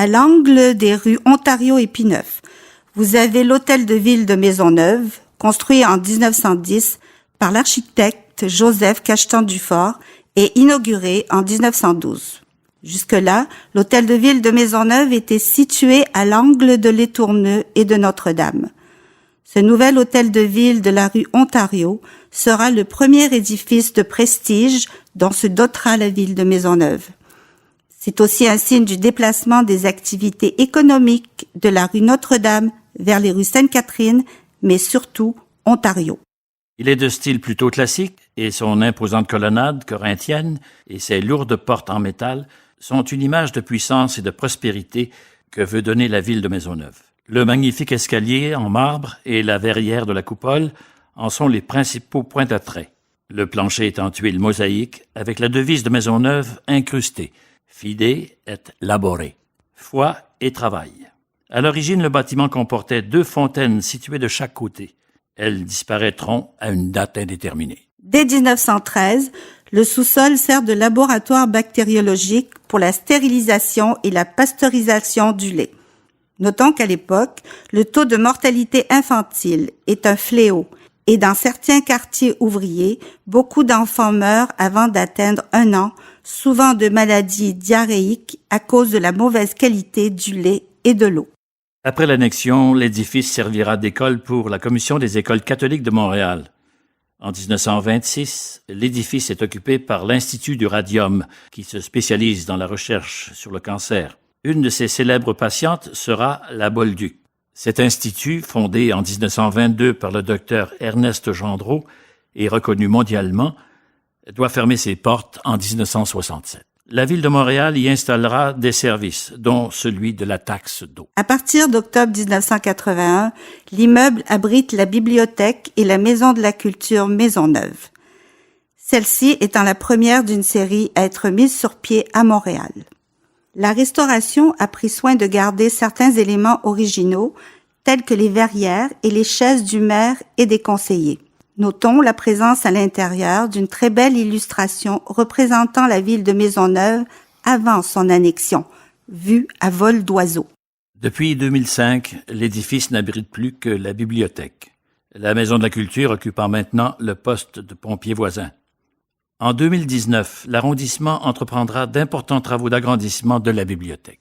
À l'angle des rues Ontario et Pineuf, vous avez l'hôtel de ville de Maisonneuve, construit en 1910 par l'architecte Joseph Cachetan-Dufort et inauguré en 1912. Jusque-là, l'hôtel de ville de Maisonneuve était situé à l'angle de l'Étourneux et de Notre-Dame. Ce nouvel hôtel de ville de la rue Ontario sera le premier édifice de prestige dont se dotera la ville de Maisonneuve. C'est aussi un signe du déplacement des activités économiques de la rue Notre-Dame vers les rues Sainte-Catherine, mais surtout Ontario. Il est de style plutôt classique et son imposante colonnade corinthienne et ses lourdes portes en métal sont une image de puissance et de prospérité que veut donner la ville de Maisonneuve. Le magnifique escalier en marbre et la verrière de la coupole en sont les principaux points d'attrait. Le plancher est en tuiles mosaïques avec la devise de Maisonneuve incrustée « Fide et labore », foi et travail. À l'origine, le bâtiment comportait 2 fontaines situées de chaque côté. Elles disparaîtront à une date indéterminée. Dès 1913, le sous-sol sert de laboratoire bactériologique pour la stérilisation et la pasteurisation du lait. Notons qu'à l'époque, le taux de mortalité infantile est un fléau et dans certains quartiers ouvriers, beaucoup d'enfants meurent avant d'atteindre 1 an, souvent de maladies diarrhéiques à cause de la mauvaise qualité du lait et de l'eau. Après l'annexion, l'édifice servira d'école pour la Commission des écoles catholiques de Montréal. En 1926, l'édifice est occupé par l'Institut du radium, qui se spécialise dans la recherche sur le cancer. Une de ses célèbres patientes sera la Bolduc. Cet institut, fondé en 1922 par le docteur Ernest Gendreau et reconnu mondialement, doit fermer ses portes en 1967. La Ville de Montréal y installera des services, dont celui de la taxe d'eau. À partir d'octobre 1981, l'immeuble abrite la bibliothèque et la Maison de la Culture Maisonneuve. Celle-ci étant la première d'une série à être mise sur pied à Montréal. La restauration a pris soin de garder certains éléments originaux, tels que les verrières et les chaises du maire et des conseillers. Notons la présence à l'intérieur d'une très belle illustration représentant la ville de Maisonneuve avant son annexion, vue à vol d'oiseau. Depuis 2005, l'édifice n'abrite plus que la bibliothèque, la Maison de la Culture occupant maintenant le poste de pompier voisin. En 2019, l'arrondissement entreprendra d'importants travaux d'agrandissement de la bibliothèque.